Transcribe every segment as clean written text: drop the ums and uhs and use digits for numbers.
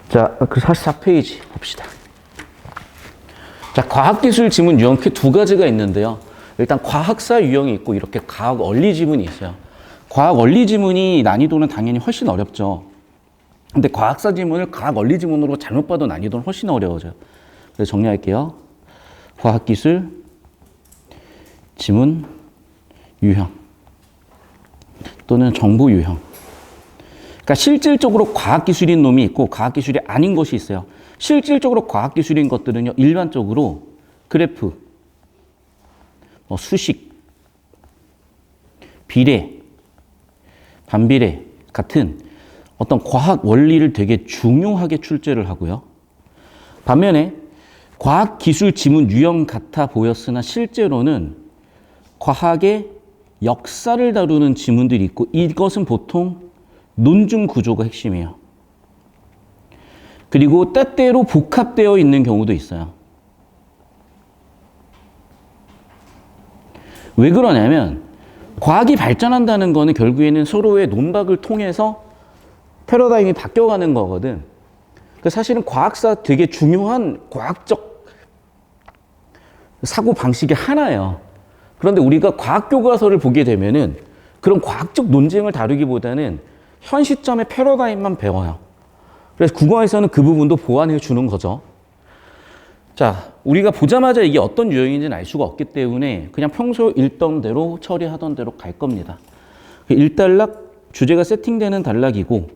자, 그 44페이지 봅시다. 자, 과학기술 지문 유형 그 두 가지가 있는데요. 일단 과학사 유형이 있고 이렇게 과학 원리 지문이 있어요. 과학 원리 지문이 난이도는 당연히 훨씬 어렵죠. 근데 과학사 지문을 과학 원리 지문으로 잘못 봐도 난이도는 훨씬 어려워져요. 그래서 정리할게요. 과학기술 지문 유형 또는 정보 유형. 그러니까 실질적으로 과학기술인 놈이 있고 과학기술이 아닌 것이 있어요. 실질적으로 과학기술인 것들은요, 일반적으로 그래프, 수식, 비례, 반비례 같은 어떤 과학 원리를 되게 중요하게 출제를 하고요. 반면에 과학기술 지문 유형 같아 보였으나 실제로는 과학의 역사를 다루는 지문들이 있고 이것은 보통 논증 구조가 핵심이에요. 그리고 때때로 복합되어 있는 경우도 있어요. 왜 그러냐면 과학이 발전한다는 거는 결국에는 서로의 논박을 통해서 패러다임이 바뀌어가는 거거든. 사실은 과학사 되게 중요한 과학적 사고 방식의 하나예요. 그런데 우리가 과학 교과서를 보게 되면은 그런 과학적 논쟁을 다루기보다는 현 시점의 패러다임만 배워요. 그래서 국어에서는 그 부분도 보완해 주는 거죠. 자, 우리가 보자마자 이게 어떤 유형인지는 알 수가 없기 때문에 그냥 평소 읽던 대로 처리하던 대로 갈 겁니다. 1단락 주제가 세팅되는 단락이고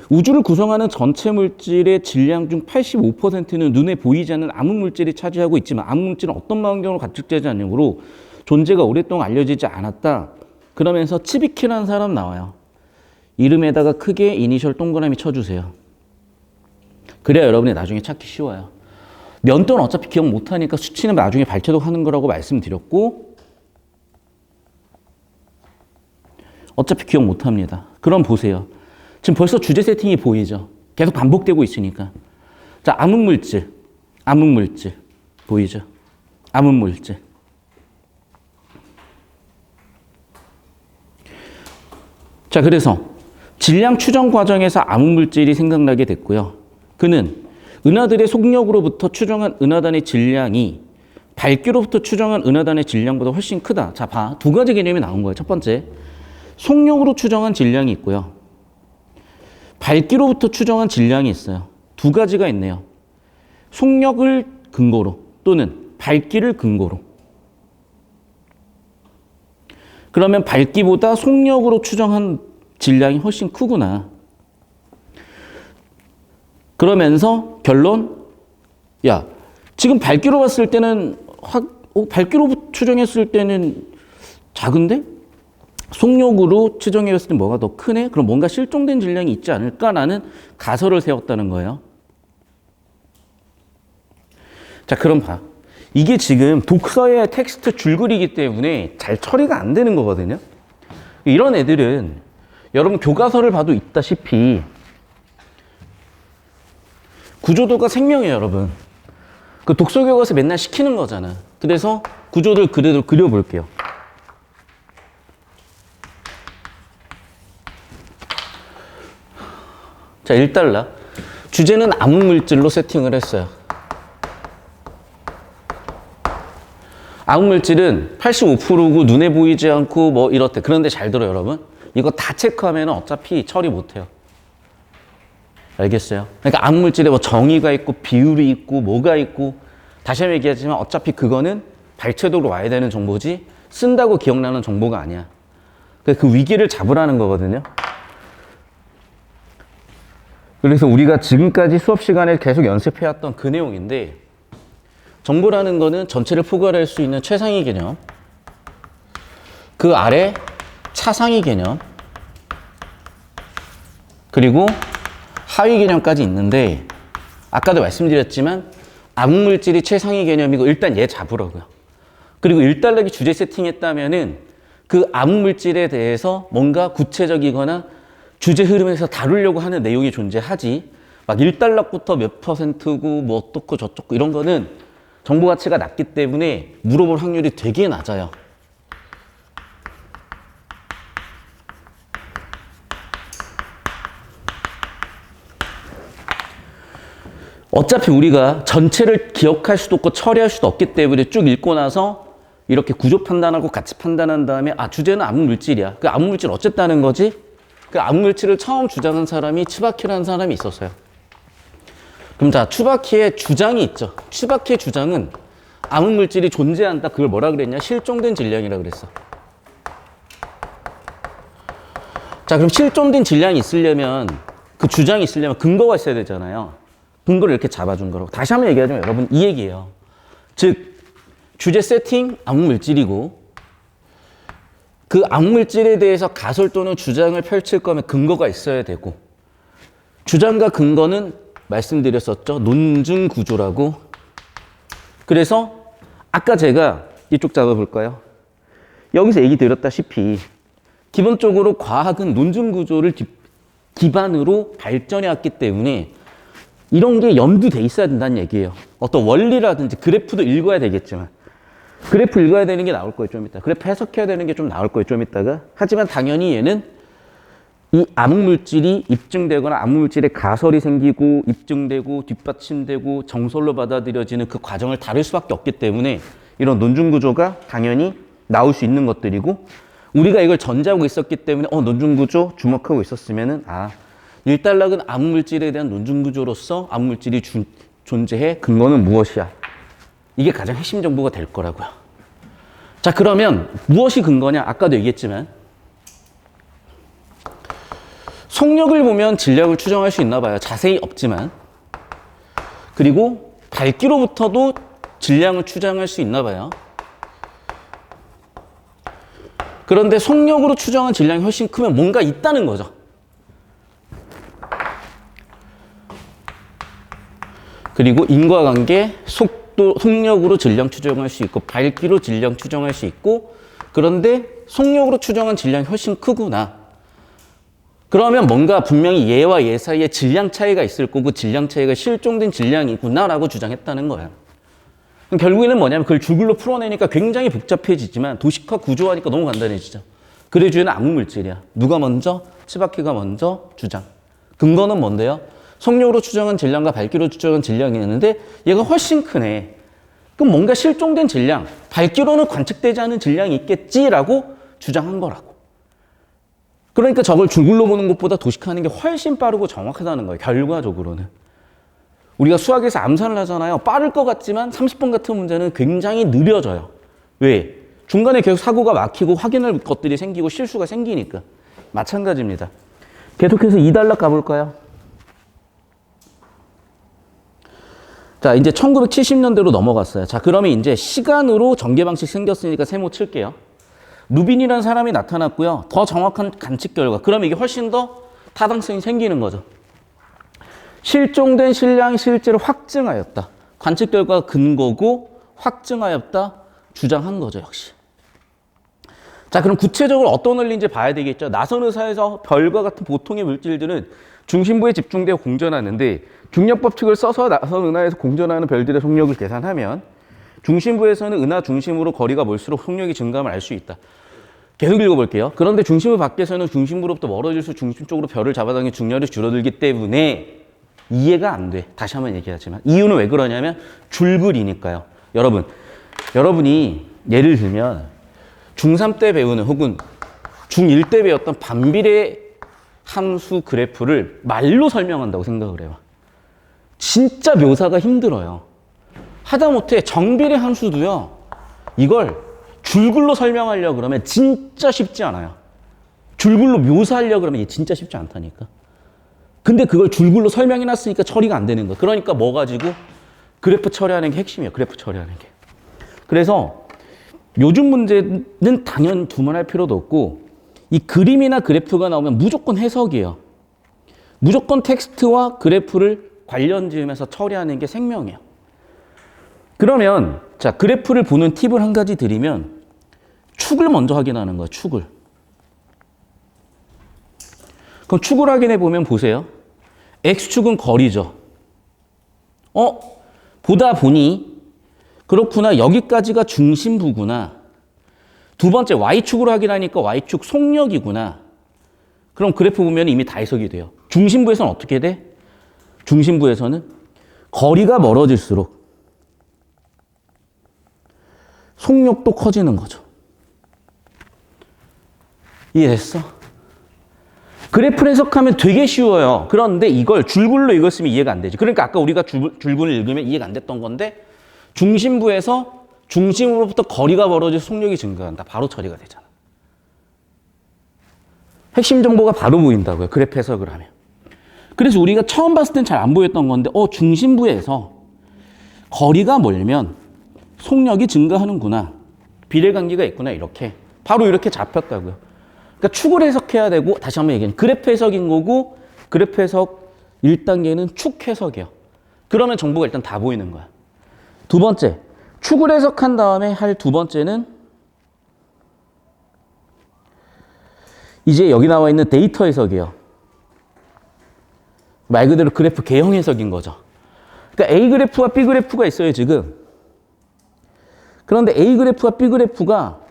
우주를 구성하는 전체 물질의 질량 중 85%는 눈에 보이지 않는 암흑물질이 차지하고 있지만 암흑물질은 어떤 망원경으로 관측되지 않으므로 존재가 오랫동안 알려지지 않았다. 그러면서 치비키라는 사람 나와요. 이름에다가 크게 이니셜 동그라미 쳐주세요. 그래야 여러분이 나중에 찾기 쉬워요. 면도는 어차피 기억 못하니까 수치는 나중에 발췌도 하는 거라고 말씀드렸고 어차피 기억 못합니다. 그럼 보세요. 지금 벌써 주제 세팅이 보이죠? 계속 반복되고 있으니까. 자, 암흑물질. 암흑물질. 보이죠? 암흑물질. 자, 그래서 질량 추정 과정에서 암흑물질이 생각나게 됐고요. 그는 은하들의 속력으로부터 추정한 은하단의 질량이 밝기로부터 추정한 은하단의 질량보다 훨씬 크다. 자, 봐. 두 가지 개념이 나온 거예요. 첫 번째, 속력으로 추정한 질량이 있고요. 밝기로부터 추정한 질량이 있어요. 두 가지가 있네요. 속력을 근거로 또는 밝기를 근거로. 그러면 밝기보다 속력으로 추정한 질량이 훨씬 크구나. 그러면서 결론, 야, 지금 밝기로 봤을 때는 밝기로 추정했을 때는 작은데? 속력으로 추정했을 때 뭐가 더 크네? 그럼 뭔가 실종된 질량이 있지 않을까라는 가설을 세웠다는 거예요. 자, 그럼 봐. 이게 지금 독서의 텍스트 줄글이기 때문에 잘 처리가 안 되는 거거든요. 이런 애들은 여러분 교과서를 봐도 있다시피 구조도가 생명이에요, 여러분. 그 독서 교과서 맨날 시키는 거잖아. 그래서 구조를 그대로 그려볼게요. 자, 1달러. 주제는 암흑물질로 세팅을 했어요. 암흑물질은 85%고 눈에 보이지 않고 뭐 이렇대. 그런데 잘 들어요, 여러분. 이거 다 체크하면 어차피 처리 못해요. 알겠어요? 그러니까 암흑물질에 뭐 정의가 있고 비율이 있고 뭐가 있고 다시 한번 얘기하지만 어차피 그거는 발췌도로 와야 되는 정보지 쓴다고 기억나는 정보가 아니야. 그 위기를 잡으라는 거거든요. 그래서 우리가 지금까지 수업 시간에 계속 연습해왔던 그 내용인데 정보라는 거는 전체를 포괄할 수 있는 최상위 개념, 그 아래 차상위 개념, 그리고 하위 개념까지 있는데 아까도 말씀드렸지만 암흑물질이 최상위 개념이고 일단 얘 잡으라고요. 그리고 1달러기 주제 세팅했다면은 그 암흑물질에 대해서 뭔가 구체적이거나 주제 흐름에서 다루려고 하는 내용이 존재하지 막 1달러부터 몇 %고 뭐 어떻고 저쩌고 이런 거는 정보 가치가 낮기 때문에 물어볼 확률이 되게 낮아요. 어차피 우리가 전체를 기억할 수도 없고 처리할 수도 없기 때문에 쭉 읽고 나서 이렇게 구조 판단하고 같이 판단한 다음에 아, 주제는 암흑물질이야. 그 암흑물질 어쨌다는 거지? 그 암흑물질을 처음 주장한 사람이 츠바키라는 사람이 있었어요. 그럼 자, 츠바키의 주장이 있죠. 츠바키의 주장은 암흑물질이 존재한다. 그걸 뭐라 그랬냐? 실종된 질량이라 그랬어. 자, 그럼 실종된 질량이 있으려면, 그 주장이 있으려면 근거가 있어야 되잖아요. 근거를 이렇게 잡아준 거라고. 다시 한번 얘기하자면 여러분 이 얘기예요. 즉, 주제 세팅 암흑물질이고 그 암흑물질에 대해서 가설 또는 주장을 펼칠 거면 근거가 있어야 되고 주장과 근거는 말씀드렸었죠. 논증 구조라고. 그래서 아까 제가 이쪽 잡아볼까요? 여기서 얘기 드렸다시피 기본적으로 과학은 논증 구조를 기반으로 발전해 왔기 때문에 이런 게 염두돼 있어야 된다는 얘기예요. 어떤 원리라든지 그래프도 읽어야 되겠지만 그래프 읽어야 되는 게 나올 거예요, 좀 이따. 그래프 해석해야 되는 게 좀 나올 거예요, 좀 이따가. 하지만 당연히 얘는 이 암흑물질이 입증되거나 암흑물질의 가설이 생기고 입증되고 뒷받침되고 정설로 받아들여지는 그 과정을 다룰 수밖에 없기 때문에 이런 논증 구조가 당연히 나올 수 있는 것들이고 우리가 이걸 전제하고 있었기 때문에 논증 구조 주목하고 있었으면은 아, 일단락은 암흑물질에 대한 논증 구조로서 암흑물질이 존재해 근거는 무엇이야? 이게 가장 핵심 정보가 될 거라고요. 자, 그러면 무엇이 근거냐? 아까도 얘기했지만 속력을 보면 질량을 추정할 수 있나 봐요. 자세히 없지만. 그리고 밝기로부터도 질량을 추정할 수 있나 봐요. 그런데 속력으로 추정한 질량이 훨씬 크면 뭔가 있다는 거죠. 그리고 인과관계, 속력으로 질량 추정할 수 있고 밝기로 질량 추정할 수 있고 그런데 속력으로 추정한 질량이 훨씬 크구나. 그러면 뭔가 분명히 얘와 얘 사이에 질량 차이가 있을 거고 질량 차이가 실종된 질량이구나라고 주장했다는 거예요. 결국에는 뭐냐면 그걸 줄글로 풀어내니까 굉장히 복잡해지지만 도식화 구조하니까 너무 간단해지죠. 그래 주제는 암흑물질이야. 누가 먼저? 츠바키가 먼저 주장. 근거는 뭔데요? 속력으로 추정한 질량과 밝기로 추정한 질량이 있는데 얘가 훨씬 크네. 그럼 뭔가 실종된 질량, 밝기로는 관측되지 않은 질량이 있겠지라고 주장한 거라고. 그러니까 저걸 줄글로 보는 것보다 도식화하는 게 훨씬 빠르고 정확하다는 거예요. 결과적으로는. 우리가 수학에서 암산을 하잖아요. 빠를 것 같지만 30번 같은 문제는 굉장히 느려져요. 왜? 중간에 계속 사고가 막히고 확인할 것들이 생기고 실수가 생기니까. 마찬가지입니다. 계속해서 2단락 가볼까요? 자, 이제 1970년대로 넘어갔어요. 자, 그러면 이제 시간으로 전개 방식 생겼으니까 세모 칠게요. 루빈이라는 사람이 나타났고요. 더 정확한 관측 결과. 그러면 이게 훨씬 더 타당성이 생기는 거죠. 실종된 질량이 실제로 확증하였다. 관측 결과가 근거고 확증하였다. 주장한 거죠, 역시. 자, 그럼 구체적으로 어떤 원리인지 봐야 되겠죠. 나선 의사에서 별과 같은 보통의 물질들은 중심부에 집중되어 공전하는데 중력 법칙을 써서 나선 은하에서 공전하는 별들의 속력을 계산하면 중심부에서는 은하 중심으로 거리가 멀수록 속력이 증가함을 알 수 있다. 계속 읽어볼게요. 그런데 중심부 밖에서는 중심부로부터 멀어질수록 중심 쪽으로 별을 잡아당기는 중력이 줄어들기 때문에 이해가 안 돼. 다시 한번 얘기하지만 이유는 왜 그러냐면 줄글이니까요. 여러분이 예를 들면 중3 때 배우는 혹은 중1 때 배웠던 반비례 함수 그래프를 말로 설명한다고 생각을 해요. 진짜 묘사가 힘들어요. 하다못해 정비례 함수도요. 이걸 줄글로 설명하려고 그러면 진짜 쉽지 않아요. 줄글로 묘사하려고 그러면 이게 진짜 쉽지 않다니까. 근데 그걸 줄글로 설명해놨으니까 처리가 안 되는 거야. 그러니까 뭐 가지고 그래프 처리하는 게 핵심이에요. 그래프 처리하는 게. 그래서 요즘 문제는 당연 두말할 필요도 없고 이 그림이나 그래프가 나오면 무조건 해석이에요. 무조건 텍스트와 그래프를 관련 지으면서 처리하는 게 생명이에요. 그러면 자, 그래프를 보는 팁을 한 가지 드리면 축을 먼저 확인하는 거예요. 축을. 그럼 축을 확인해 보면 보세요. X축은 거리죠. 보다 보니 그렇구나. 여기까지가 중심부구나. 두 번째 Y축으로 확인하니까 Y축 속력이구나. 그럼 그래프 보면 이미 다 해석이 돼요. 중심부에서는 어떻게 돼? 중심부에서는 거리가 멀어질수록 속력도 커지는 거죠. 이해됐어? 그래프를 해석하면 되게 쉬워요. 그런데 이걸 줄글로 읽었으면 이해가 안 되지. 그러니까 아까 우리가 줄글을 읽으면 이해가 안 됐던 건데 중심부에서 중심으로부터 거리가 멀어져 속력이 증가한다. 바로 처리가 되잖아. 핵심 정보가 바로 보인다고요. 그래프 해석을 하면. 그래서 우리가 처음 봤을 땐 잘 안 보였던 건데 중심부에서 거리가 멀면 속력이 증가하는구나. 비례관계가 있구나. 이렇게. 바로 이렇게 잡혔다고요. 그러니까 축을 해석해야 되고 다시 한번 얘기하면 그래프 해석인 거고 그래프 해석 1단계는 축 해석이에요. 그러면 정보가 일단 다 보이는 거야. 두 번째, 축을 해석한 다음에 할 두 번째는 이제 여기 나와 있는 데이터 해석이에요. 말 그대로 그래프 개형 해석인 거죠. 그러니까 A 그래프와 B 그래프가 있어요, 지금. 그런데 A 그래프와 B 그래프가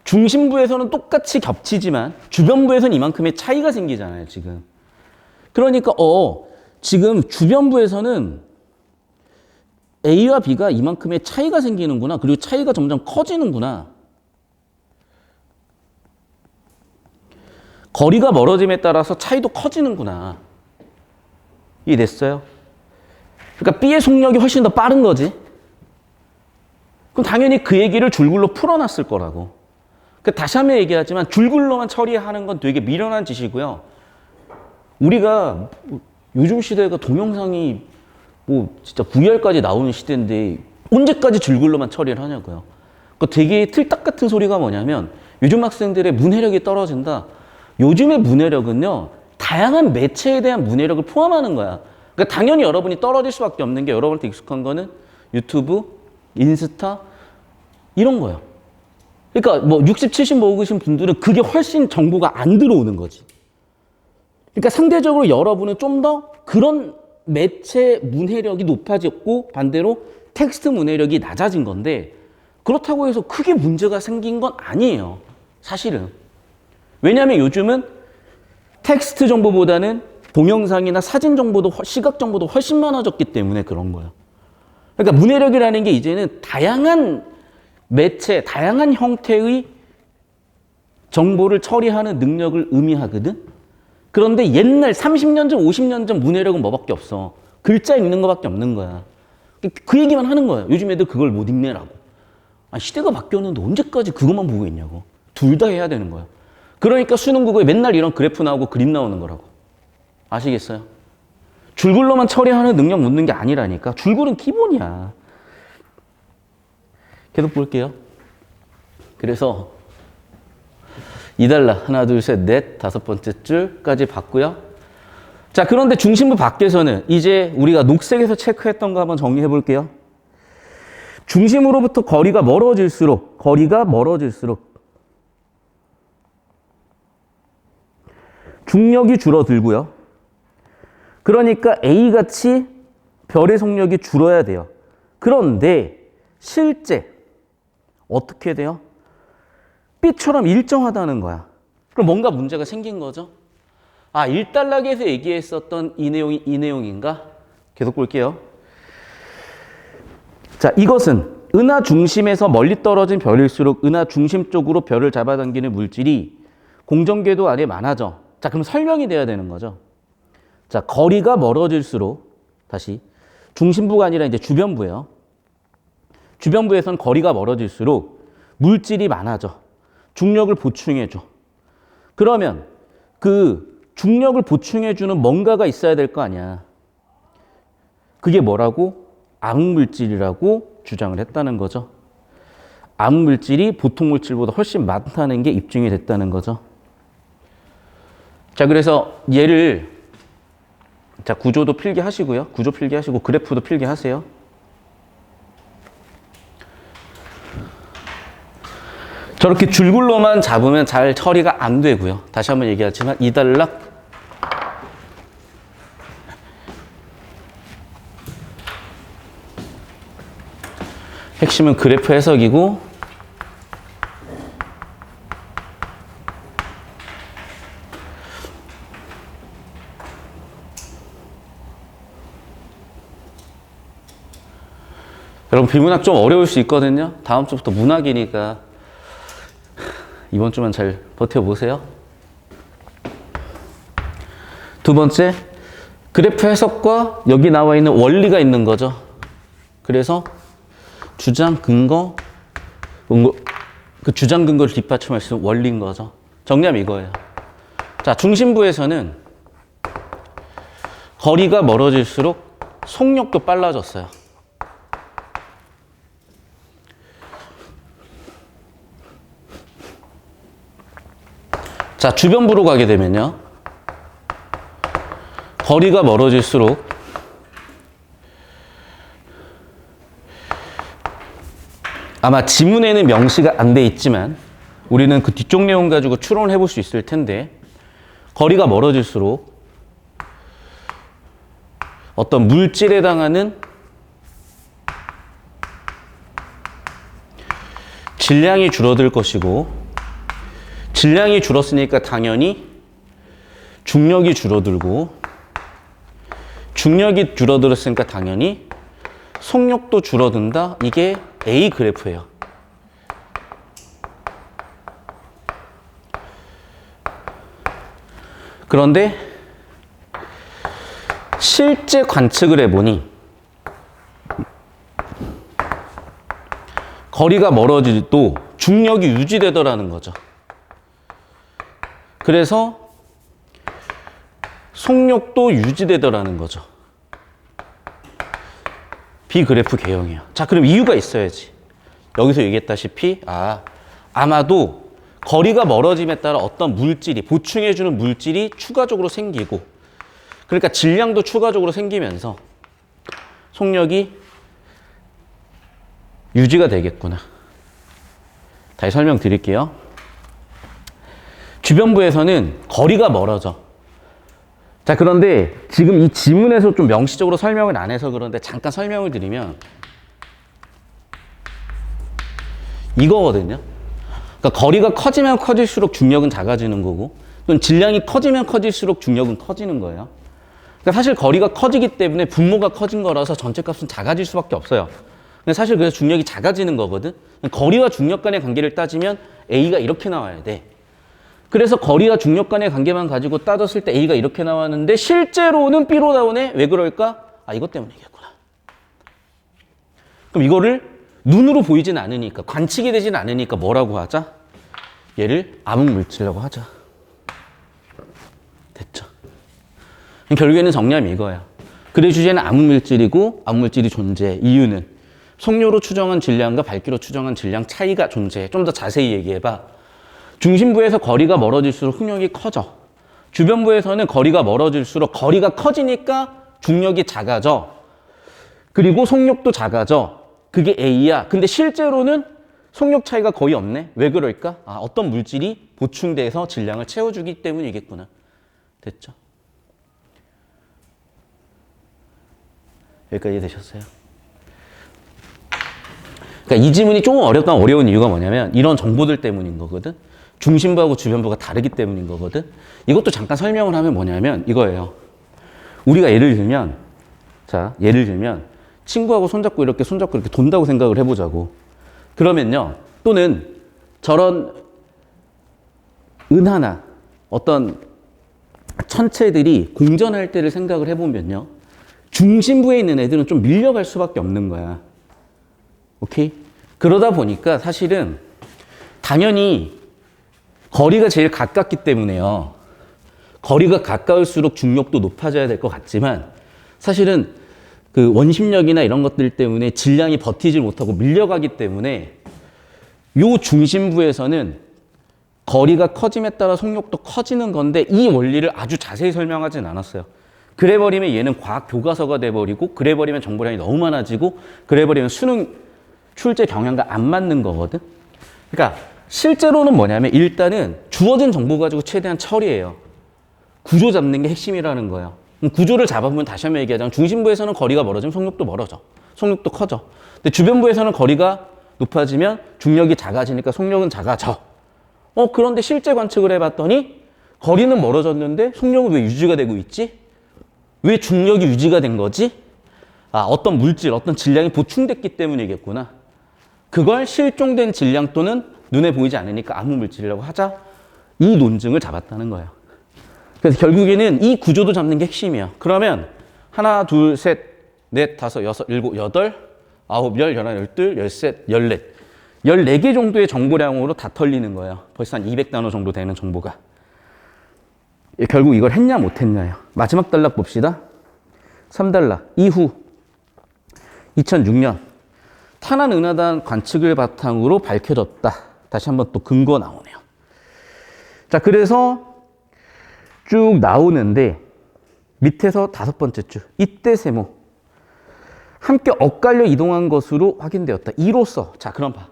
중심부에서는 똑같이 겹치지만 주변부에서는 이만큼의 차이가 생기잖아요, 지금. 그러니까 지금 주변부에서는 A와 B가 이만큼의 차이가 생기는구나. 그리고 차이가 점점 커지는구나. 거리가 멀어짐에 따라서 차이도 커지는구나. 이해됐어요? 그러니까 B의 속력이 훨씬 더 빠른 거지. 그럼 당연히 그 얘기를 줄글로 풀어놨을 거라고. 그러니까 다시 한번 얘기하지만 줄글로만 처리하는 건 되게 미련한 짓이고요. 우리가 요즘 시대가 동영상이 진짜 VR까지 나오는 시대인데 언제까지 줄글로만 처리를 하냐고요. 그러니까 되게 틀딱 같은 소리가 뭐냐면 요즘 학생들의 문해력이 떨어진다. 요즘의 문해력은요, 다양한 매체에 대한 문해력을 포함하는 거야. 그러니까 당연히 여러분이 떨어질 수밖에 없는 게 여러분한테 익숙한 거는 유튜브, 인스타 이런 거예요. 그러니까 60, 70 먹으신 분들은 그게 훨씬 정보가 안 들어오는 거지. 그러니까 상대적으로 여러분은 좀 더 그런 매체 문해력이 높아졌고 반대로 텍스트 문해력이 낮아진 건데 그렇다고 해서 크게 문제가 생긴 건 아니에요. 사실은. 왜냐하면 요즘은 텍스트 정보보다는 동영상이나 사진 정보도 시각 정보도 훨씬 많아졌기 때문에 그런 거예요. 그러니까 문해력이라는 게 이제는 다양한 매체, 다양한 형태의 정보를 처리하는 능력을 의미하거든. 그런데 옛날 30년 전, 50년 전 문해력은 뭐밖에 없어. 글자 읽는 거밖에 없는 거야. 그 얘기만 하는 거야. 요즘 애들 그걸 못 읽네라고. 시대가 바뀌었는데 언제까지 그것만 보고 있냐고. 둘 다 해야 되는 거야. 그러니까 수능 국어에 맨날 이런 그래프 나오고 그림 나오는 거라고. 아시겠어요? 줄글로만 처리하는 능력 묻는 게 아니라니까. 줄글은 기본이야. 계속 볼게요. 그래서 2달러 하나 둘 셋 넷 다섯 번째 줄까지 봤고요. 자, 그런데 중심부 밖에서는 이제 우리가 녹색에서 체크했던 거 한번 정리해 볼게요. 중심으로부터 거리가 멀어질수록 중력이 줄어들고요. 그러니까 A같이 별의 속력이 줄어야 돼요. 그런데 실제 어떻게 돼요? B처럼 일정하다는 거야. 그럼 뭔가 문제가 생긴 거죠? 1단락에서 얘기했었던 이 내용인가? 계속 볼게요. 자, 이것은 은하 중심에서 멀리 떨어진 별일수록 은하 중심 쪽으로 별을 잡아당기는 물질이 공전궤도 안에 많아져. 자, 그럼 설명이 돼야 되는 거죠. 자, 거리가 멀어질수록 다시 중심부가 아니라 이제 주변부예요. 주변부에서는 거리가 멀어질수록 물질이 많아져. 중력을 보충해줘. 그러면 그 중력을 보충해주는 뭔가가 있어야 될 거 아니야. 그게 뭐라고? 암물질이라고 주장을 했다는 거죠. 암물질이 보통 물질보다 훨씬 많다는 게 입증이 됐다는 거죠. 자, 그래서 얘를 구조도 필기하시고요. 구조 필기하시고 그래프도 필기하세요. 저렇게 줄글로만 잡으면 잘 처리가 안 되고요. 다시 한번 얘기하지만 2단락 핵심은 그래프 해석이고 여러분 비문학 좀 어려울 수 있거든요. 다음 주부터 문학이니까 이번 주만 잘 버텨보세요. 두 번째, 그래프 해석과 여기 나와 있는 원리가 있는 거죠. 그래서 주장, 근거, 그 주장, 근거를 뒷받침할 수 있는 원리인 거죠. 정리하면 이거예요. 자, 중심부에서는 거리가 멀어질수록 속력도 빨라졌어요. 자, 주변부로 가게 되면요. 거리가 멀어질수록 아마 지문에는 명시가 안 돼 있지만 우리는 그 뒤쪽 내용 가지고 추론을 해볼 수 있을 텐데 거리가 멀어질수록 어떤 물질에 해당하는 질량이 줄어들 것이고 질량이 줄었으니까 당연히 중력이 줄어들고 중력이 줄어들었으니까 당연히 속력도 줄어든다. 이게 A 그래프예요. 그런데 실제 관측을 해보니 거리가 멀어질도 중력이 유지되더라는 거죠. 그래서 속력도 유지되더라는 거죠. B그래프 개형이에요. 자, 그럼 이유가 있어야지. 여기서 얘기했다시피 아마도 거리가 멀어짐에 따라 어떤 물질이, 보충해주는 물질이 추가적으로 생기고 그러니까 질량도 추가적으로 생기면서 속력이 유지가 되겠구나. 다시 설명드릴게요. 주변부에서는 거리가 멀어져. 자, 그런데 지금 이 지문에서 좀 명시적으로 설명을 안 해서 그런데 잠깐 설명을 드리면 이거거든요. 그러니까 거리가 커지면 커질수록 중력은 작아지는 거고 또는 질량이 커지면 커질수록 중력은 커지는 거예요. 그러니까 사실 거리가 커지기 때문에 분모가 커진 거라서 전체 값은 작아질 수밖에 없어요. 근데 사실 그래서 중력이 작아지는 거거든. 거리와 중력 간의 관계를 따지면 A가 이렇게 나와야 돼. 그래서 거리와 중력 간의 관계만 가지고 따졌을 때 A가 이렇게 나왔는데 실제로는 B로 나오네? 왜 그럴까? 이것 때문이겠구나. 그럼 이거를 눈으로 보이진 않으니까, 관측이 되진 않으니까 뭐라고 하자? 얘를 암흑물질이라고 하자. 됐죠? 결국에는 정리하면 이거야. 그래 주제는 암흑물질이고 암흑물질이 존재해. 이유는 속력으로 추정한 질량과 밝기로 추정한 질량 차이가 존재해. 좀 더 자세히 얘기해봐. 중심부에서 거리가 멀어질수록 속력이 커져. 주변부에서는 거리가 멀어질수록 거리가 커지니까 중력이 작아져. 그리고 속력도 작아져. 그게 A야. 근데 실제로는 속력 차이가 거의 없네. 왜 그럴까? 어떤 물질이 보충돼서 질량을 채워주기 때문이겠구나. 됐죠? 여기까지 되셨어요? 그러니까 이 지문이 조금 어려운 이유가 뭐냐면 이런 정보들 때문인 거거든. 중심부하고 주변부가 다르기 때문인 거거든. 이것도 잠깐 설명을 하면 뭐냐면 이거예요. 우리가 예를 들면 친구하고 손잡고 이렇게 돈다고 생각을 해보자고. 그러면요. 또는 저런 은하나 어떤 천체들이 공전할 때를 생각을 해보면요. 중심부에 있는 애들은 좀 밀려갈 수밖에 없는 거야. 오케이? 그러다 보니까 사실은 당연히 거리가 제일 가깝기 때문에요. 거리가 가까울수록 중력도 높아져야 될 것 같지만 사실은 그 원심력이나 이런 것들 때문에 질량이 버티질 못하고 밀려가기 때문에 요 중심부에서는 거리가 커짐에 따라 속력도 커지는 건데 이 원리를 아주 자세히 설명하진 않았어요. 그래버리면 얘는 과학 교과서가 돼버리고 그래버리면 정보량이 너무 많아지고 그래버리면 수능 출제 경향과 안 맞는 거거든. 그러니까 실제로는 뭐냐면 일단은 주어진 정보 가지고 최대한 처리해요. 구조 잡는 게 핵심이라는 거예요. 구조를 잡아보면 다시 한번 얘기하자면 중심부에서는 거리가 멀어지면 속력도 멀어져. 속력도 커져. 근데 주변부에서는 거리가 높아지면 중력이 작아지니까 속력은 작아져. 그런데 실제 관측을 해봤더니 거리는 멀어졌는데 속력은 왜 유지가 되고 있지? 왜 중력이 유지가 된 거지? 어떤 물질, 어떤 질량이 보충됐기 때문이겠구나. 그걸 실종된 질량 또는 눈에 보이지 않으니까 아무 물질이라고 하자. 이 논증을 잡았다는 거예요. 그래서 결국에는 이 구조도 잡는 게 핵심이야. 그러면 하나, 둘, 셋, 넷, 다섯, 여섯, 일곱, 여덟, 아홉, 열, 열하나, 열둘, 열셋, 열넷. 14개 정도의 정보량으로 다 털리는 거예요. 벌써 한 200단어 정도 되는 정보가. 결국 이걸 했냐 못했냐요. 마지막 단락 봅시다. 3단락 이후 2006년 탄환 은하단 관측을 바탕으로 밝혀졌다. 다시 한번 또 근거 나오네요. 자, 그래서 쭉 나오는데 밑에서 5번째 줄 이때 세모 함께 엇갈려 이동한 것으로 확인되었다. 이로써 자 그럼 봐.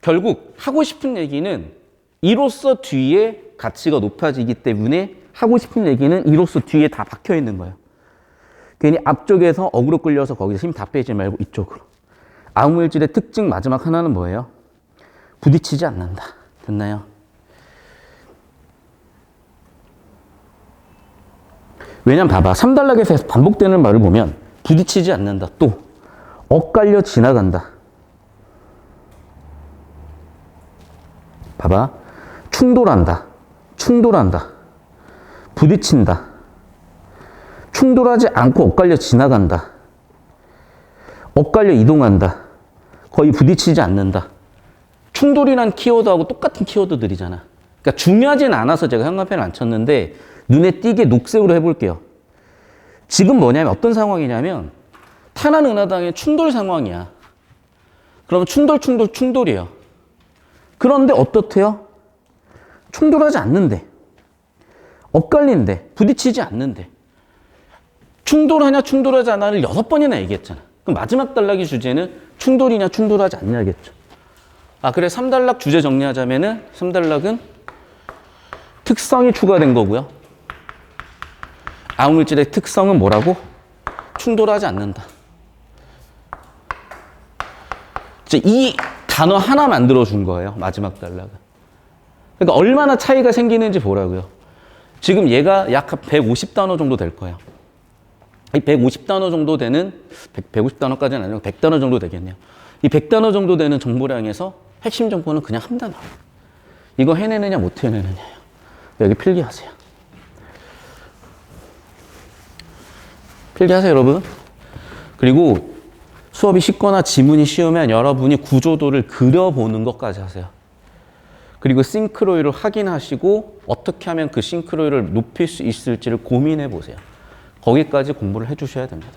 결국 하고 싶은 얘기는 이로써 뒤에 가치가 높아지기 때문에 하고 싶은 얘기는 이로써 뒤에 다 박혀 있는 거예요. 괜히 앞쪽에서 어그로 끌려서 거기서 힘 다 빼지 말고 이쪽으로. 암물질의 특징 마지막 하나는 뭐예요? 부딪히지 않는다. 됐나요? 왜냐면 봐봐. 3단락에서 반복되는 말을 보면 부딪히지 않는다. 또 엇갈려 지나간다. 봐봐. 충돌한다. 충돌한다. 부딪힌다. 충돌하지 않고 엇갈려 지나간다. 엇갈려 이동한다. 거의 부딪히지 않는다. 충돌이란 키워드하고 똑같은 키워드들이잖아. 그러니까 중요하진 않아서 제가 형광펜을 안 쳤는데 눈에 띄게 녹색으로 해볼게요. 지금 뭐냐면 어떤 상황이냐면 탄환 은하당의 충돌 상황이야. 그러면 충돌이에요. 그런데 어떻대요? 충돌하지 않는데. 엇갈린데. 부딪히지 않는데. 충돌하냐 충돌하지 않냐를 6번이나 얘기했잖아. 그럼 마지막 단락의 주제는 충돌이냐 충돌하지 않냐겠죠. 그래 3단락 주제 정리하자면은 3단락은 특성이 추가된 거고요. 암물질의 특성은 뭐라고? 충돌하지 않는다. 이 단어 하나 만들어준 거예요. 마지막 단락은. 그러니까 얼마나 차이가 생기는지 보라고요. 지금 얘가 약 150단어 정도 될 거예요. 이 150단어 정도 되는 150단어까지는 아니고 100단어 정도 되겠네요. 이 100단어 정도 되는 정보량에서 핵심 정보는 그냥 한 단어. 이거 해내느냐 못 해내느냐요. 여기 필기하세요. 필기하세요, 여러분. 그리고 수업이 쉽거나 지문이 쉬우면 여러분이 구조도를 그려보는 것까지 하세요. 그리고 싱크로율을 확인하시고 어떻게 하면 그 싱크로율을 높일 수 있을지를 고민해 보세요. 거기까지 공부를 해주셔야 됩니다.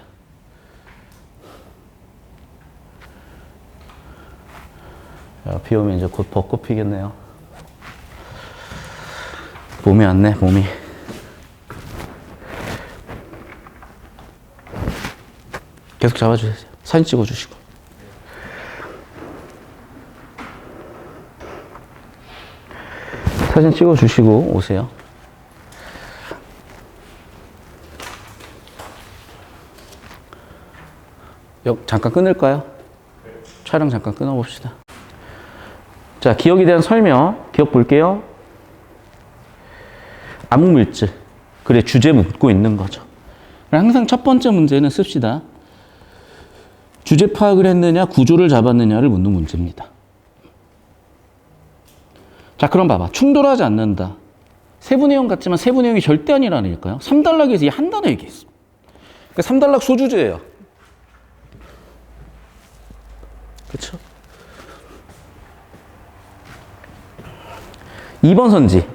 비 오면 이제 곧 벚꽃 피겠네요. 봄이 왔네, 봄이. 계속 잡아주세요. 사진 찍어주시고. 사진 찍어주시고 오세요. 잠깐 끊을까요? 촬영 잠깐 끊어봅시다. 자, 기억에 대한 설명, 기억 볼게요. 암물질. 그래, 주제 묻고 있는 거죠. 항상 첫 번째 문제는 씁시다. 주제 파악을 했느냐, 구조를 잡았느냐를 묻는 문제입니다. 자, 그럼 봐봐. 충돌하지 않는다. 세부 내용 같지만 세부 내용이 절대 아니라니까요. 3단락에서 이 한 단어 얘기했어. 그러니까 3단락 소주제예요. 그렇죠? 2번 선지.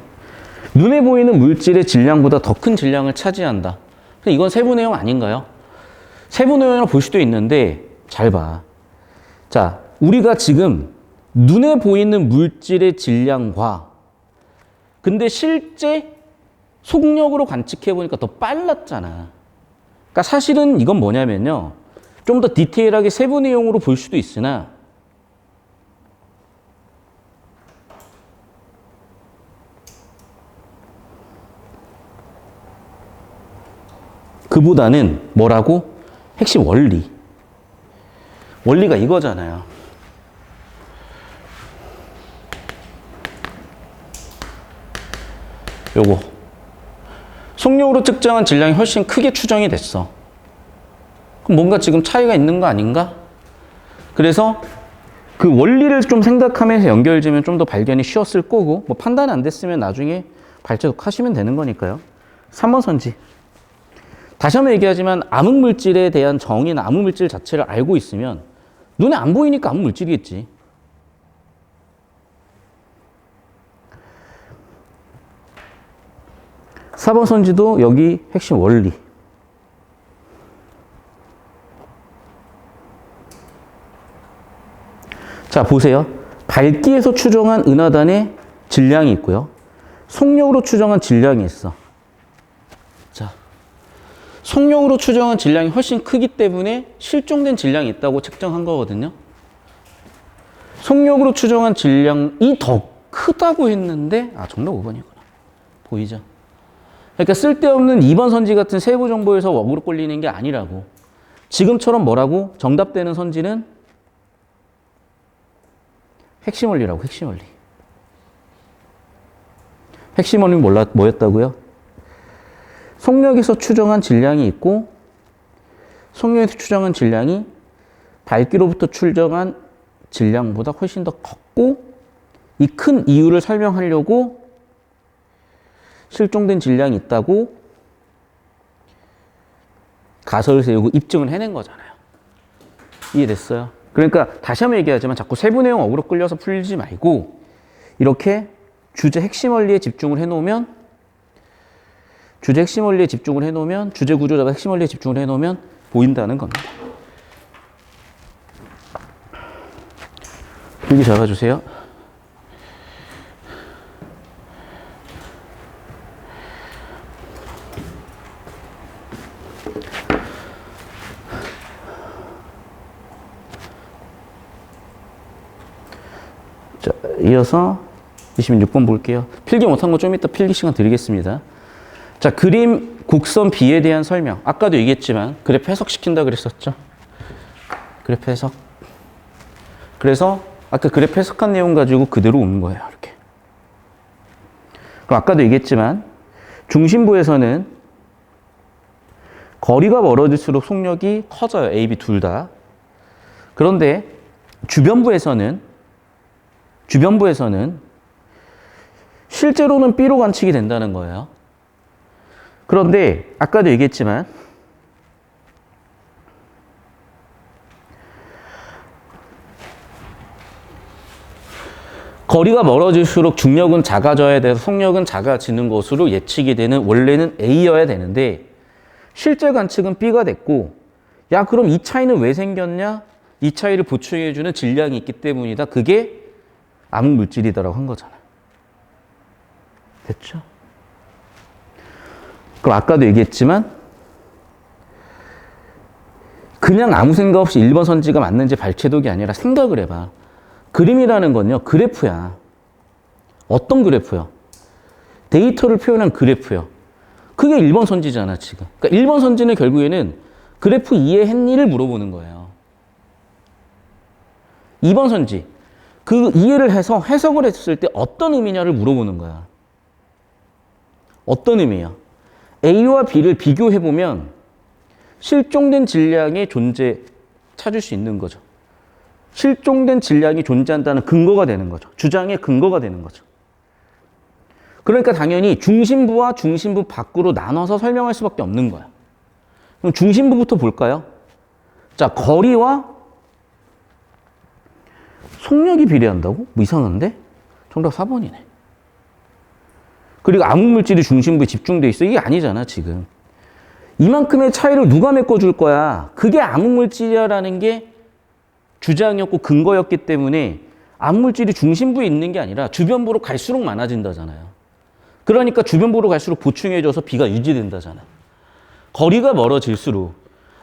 눈에 보이는 물질의 질량보다 더 큰 질량을 차지한다. 이건 세부 내용 아닌가요? 세부 내용이라고 볼 수도 있는데 잘 봐. 자, 우리가 지금 눈에 보이는 물질의 질량과 근데 실제 속력으로 관측해 보니까 더 빨랐잖아. 그러니까 사실은 이건 뭐냐면요. 좀 더 디테일하게 세부 내용으로 볼 수도 있으나 그보다는 뭐라고? 핵심 원리. 원리가 이거잖아요. 요거. 속력으로 측정한 질량이 훨씬 크게 추정이 됐어. 그럼 뭔가 지금 차이가 있는 거 아닌가? 그래서 그 원리를 좀 생각하면서 연결지면 좀 더 발견이 쉬웠을 거고, 뭐 판단 안 됐으면 나중에 발제하시면 되는 거니까요. 3번 선지. 다시 한번 얘기하지만 암흑물질에 대한 정의나 암흑물질 자체를 알고 있으면 눈에 안 보이니까 암흑물질이겠지. (4번) 선지도 여기 핵심 원리. 자, 보세요. 밝기에서 추정한 은하단의 질량이 있고요. 속력으로 추정한 질량이 있어. 자, 속력으로 추정한 질량이 훨씬 크기 때문에 실종된 질량이 있다고 측정한 거거든요. 속력으로 추정한 질량이 더 크다고 했는데, 정답 5번이구나. 보이죠? 그러니까 쓸데없는 2번 선지 같은 세부 정보에서 어그로 끌리는 게 아니라고. 지금처럼 뭐라고? 정답되는 선지는 핵심 원리라고, 핵심 원리. 핵심 원리는 뭐였다고요? 속력에서 추정한 질량이 있고, 속력에서 추정한 질량이 밝기로부터 추정한 질량보다 훨씬 더 컸고, 이 큰 이유를 설명하려고 실종된 질량이 있다고 가설을 세우고 입증을 해낸 거잖아요. 이해됐어요? 그러니까 다시 한번 얘기하지만 자꾸 세부 내용 어그로 끌려서 풀지 말고 이렇게 주제 핵심 원리에 집중을 해놓으면 주제 구조 잡아 핵심 원리에 집중을 해놓으면 보인다는 겁니다. 필기 잡아주세요. 자, 이어서 26번 볼게요. 필기 못한 거 좀 이따 필기 시간 드리겠습니다. 자, 그림 곡선 B에 대한 설명. 아까도 얘기했지만 그래프 해석시킨다 그랬었죠. 그래프 해석. 그래서 아까 그래프 해석한 내용 가지고 그대로 오는 거예요. 이렇게. 그럼 아까도 얘기했지만 중심부에서는 거리가 멀어질수록 속력이 커져요. A, B 둘 다. 그런데 주변부에서는 실제로는 B로 관측이 된다는 거예요. 그런데 아까도 얘기했지만 거리가 멀어질수록 중력은 작아져야 돼서 속력은 작아지는 것으로 예측이 되는 원래는 A여야 되는데 실제 관측은 B가 됐고, 야 그럼 이 차이는 왜 생겼냐? 이 차이를 보충해주는 질량이 있기 때문이다. 그게 암흑물질이다라고 한 거잖아요. 됐죠? 그럼 아까도 얘기했지만 그냥 아무 생각 없이 1번 선지가 맞는지 발췌독이 아니라 생각을 해봐. 그림이라는 건요, 그래프야. 어떤 그래프요? 데이터를 표현한 그래프요. 그게 1번 선지잖아, 지금. 그러니까 1번 선지는 결국에는 그래프 이해했니를 물어보는 거예요. 2번 선지. 그 이해를 해서 해석을 했을 때 어떤 의미냐를 물어보는 거야. 어떤 의미야? A와 B를 비교해보면 실종된 질량의 존재 찾을 수 있는 거죠. 실종된 질량이 존재한다는 근거가 되는 거죠. 주장의 근거가 되는 거죠. 그러니까 당연히 중심부와 중심부 밖으로 나눠서 설명할 수밖에 없는 거야. 그럼 중심부부터 볼까요? 자, 거리와 속력이 비례한다고? 뭐 이상한데? 정답 4번이네. 그리고 암흑물질이 중심부에 집중돼 있어. 이게 아니잖아, 지금. 이만큼의 차이를 누가 메꿔줄 거야? 그게 암흑물질이라는 게 주장이었고 근거였기 때문에 암흑물질이 중심부에 있는 게 아니라 주변부로 갈수록 많아진다잖아요. 그러니까 주변부로 갈수록 보충해줘서 B가 유지된다잖아. 거리가 멀어질수록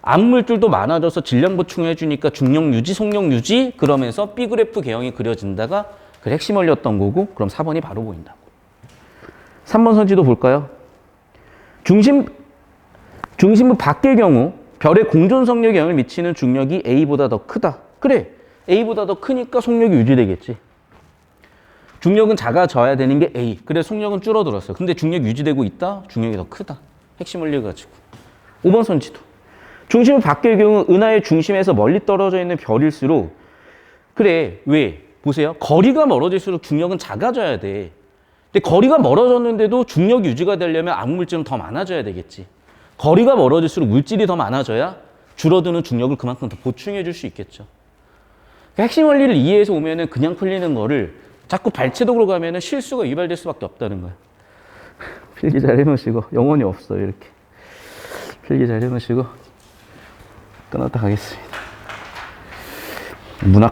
암흑물질도 많아져서 질량 보충해주니까 중력 유지, 속력 유지, 그러면서 B 그래프 개형이 그려진다가 그 핵심 원리였던 거고, 그럼 4번이 바로 보인다고. 3번 선지도 볼까요? 중심부 밖의 경우 별의 공존 속력에 영향을 미치는 중력이 A보다 더 크다. 그래, A보다 더 크니까 속력이 유지되겠지. 중력은 작아져야 되는 게 A. 그래, 속력은 줄어들었어. 근데 중력이 유지되고 있다? 중력이 더 크다. 핵심 원리 가지고. 5번 선지도. 중심이 바뀔 경우 은하의 중심에서 멀리 떨어져 있는 별일수록 그래 왜? 보세요. 거리가 멀어질수록 중력은 작아져야 돼. 근데 거리가 멀어졌는데도 중력 유지가 되려면 암물질은 더 많아져야 되겠지. 거리가 멀어질수록 물질이 더 많아져야 줄어드는 중력을 그만큼 더 보충해 줄 수 있겠죠. 그러니까 핵심 원리를 이해해서 오면은 그냥 풀리는 거를 자꾸 발췌독으로 가면은 실수가 유발될 수밖에 없다는 거예요. 필기 잘 해놓으시고 영혼이 없어요 이렇게. 필기 잘 해놓으시고 끊었다 가겠습니다. 문학